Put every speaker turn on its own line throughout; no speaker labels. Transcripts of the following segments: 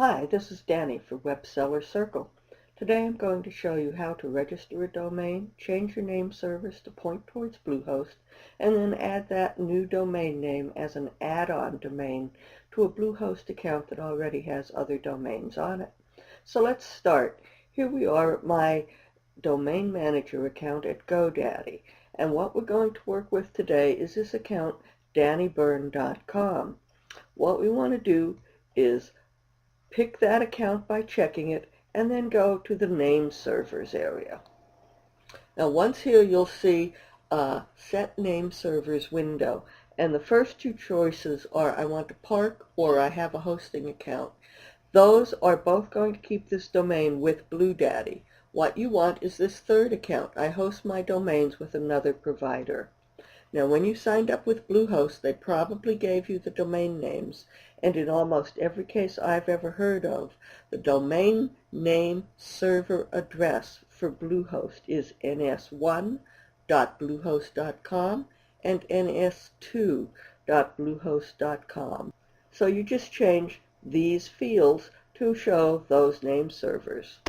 Hi, this is Danny for Web Seller Circle. Today I'm going to show you how to register a domain, change your name servers to point towards Bluehost, and then add that new domain name as an add-on domain to a Bluehost account that already has other domains on it. So let's start. Here we are at my domain manager account at GoDaddy, and what we're going to work with today is this account, DannyByrne.com. What we want to do is pick that account by checking it, and then go to the name servers area. Now once here you'll see a set name servers window, and the first two choices are I want to park or I have a hosting account. Those are both going to keep this domain with GoDaddy. What you want is this third account. I host my domains with another provider. Now when you signed up with Bluehost, they probably gave you the domain names, and in almost every case I've ever heard of, the domain name server address for Bluehost is ns1.bluehost.com and ns2.bluehost.com. So you just change these fields to show those name servers.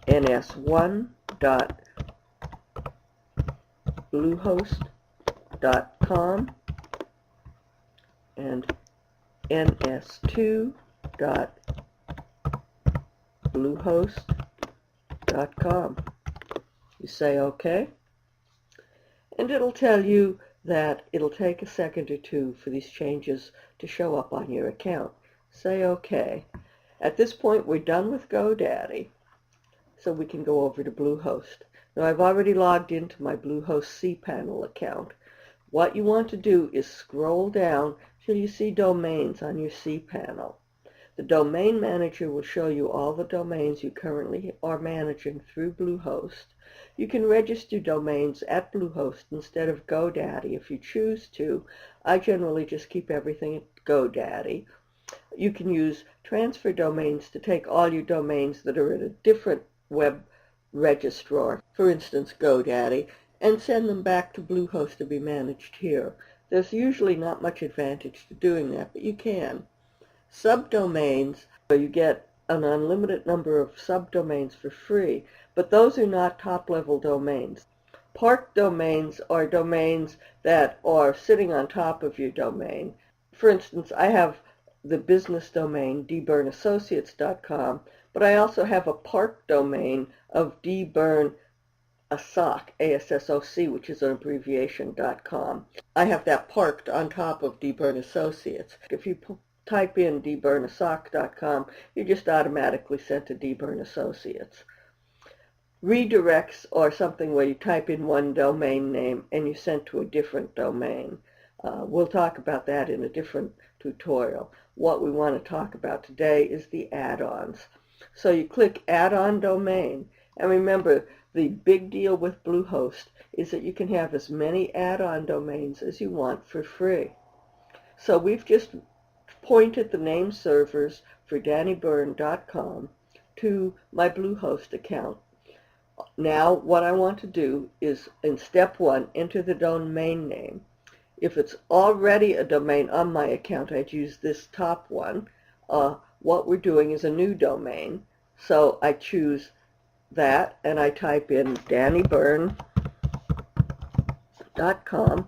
ns1.bluehost.com and ns2.bluehost.com. You say OK, and it'll tell you that it'll take a second or two for these changes to show up on your account. Say OK. At this point we're done with GoDaddy, so we can go over to Bluehost. Now I've already logged into my Bluehost cPanel account. What you want to do is scroll down till you see domains on your cPanel. The domain manager will show you all the domains you currently are managing through Bluehost. You can register domains at Bluehost instead of GoDaddy if you choose to. I generally just keep everything at GoDaddy. You can use transfer domains to take all your domains that are at a different web registrar, for instance GoDaddy, and send them back to Bluehost to be managed here. There's usually not much advantage to doing that, but you can. Subdomains, you get an unlimited number of subdomains for free, but those are not top-level domains. Park domains are domains that are sitting on top of your domain. For instance, I have the business domain dbyrneassociates.com, but I also have a park domain of dbyrneassoc, ASSOC, which is an abbreviation.com. I have that parked on top of dbyrne associates. If you type in dbyrneassoc.com, you're just automatically sent to dbyrne associates. Redirects are something where you type in one domain name and you're sent to a different domain. We'll talk about that in a different tutorial. What we want to talk about today is the add-ons. So you click Add-on Domain, and remember, the big deal with Bluehost is that you can have as many add-on domains as you want for free. So we've just pointed the name servers for DannyByrne.com to my Bluehost account. Now what I want to do is, in step one, enter the domain name. If it's already a domain on my account, I'd use this top one. What we're doing is a new domain, so I choose that and I type in DannyByrne.com,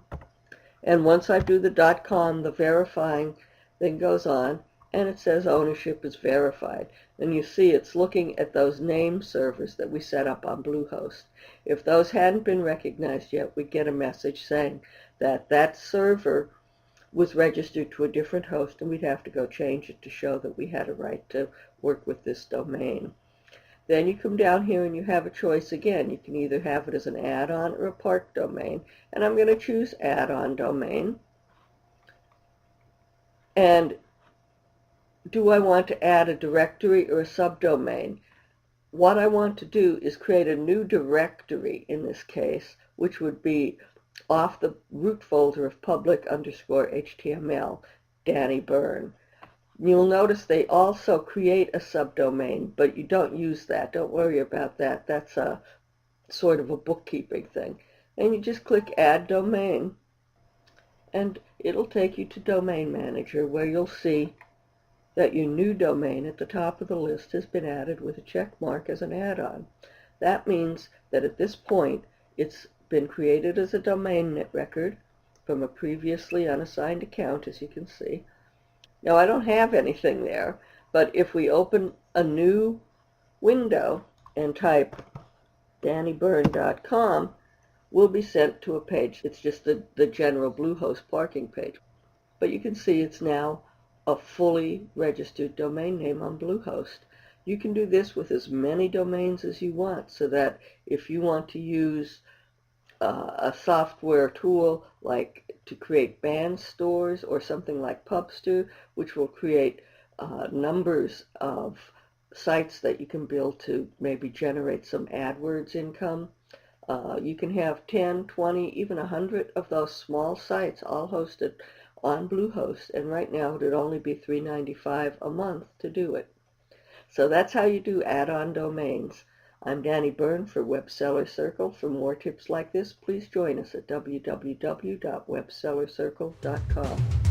and once I do the .com, the verifying thing goes on and it says ownership is verified. And you see it's looking at those name servers that we set up on Bluehost. If those hadn't been recognized yet, we'd get a message saying that that server was registered to a different host, and we'd have to go change it to show that we had a right to work with this domain. Then you come down here and you have a choice again. You can either have it as an add-on or a park domain, and I'm going to choose add-on domain. And do I want to add a directory or a subdomain? What I want to do is create a new directory in this case, which would be off the root folder of public_HTML, Danny Byrne. You'll notice they also create a subdomain, but you don't use that. Don't worry about that. That's a sort of a bookkeeping thing. And you just click Add Domain, and it'll take you to Domain Manager, where you'll see that your new domain at the top of the list has been added with a check mark as an add-on. That means that at this point it's been created as a domain record from a previously unassigned account, as you can see. Now I don't have anything there, but if we open a new window and type DannyByrne.com, we'll be sent to a page. It's just the general Bluehost parking page. But you can see it's now a fully registered domain name on Bluehost. You can do this with as many domains as you want, so that if you want to use a software tool like to create band stores or something like Pubster, which will create numbers of sites that you can build to maybe generate some AdWords income. You can have 10, 20, even 100 of those small sites all hosted on Bluehost, and right now it would only be $3.95 a month to do it. So that's how you do add-on domains. I'm Danny Byrne for Web Seller Circle. For more tips like this, please join us at www.websellercircle.com.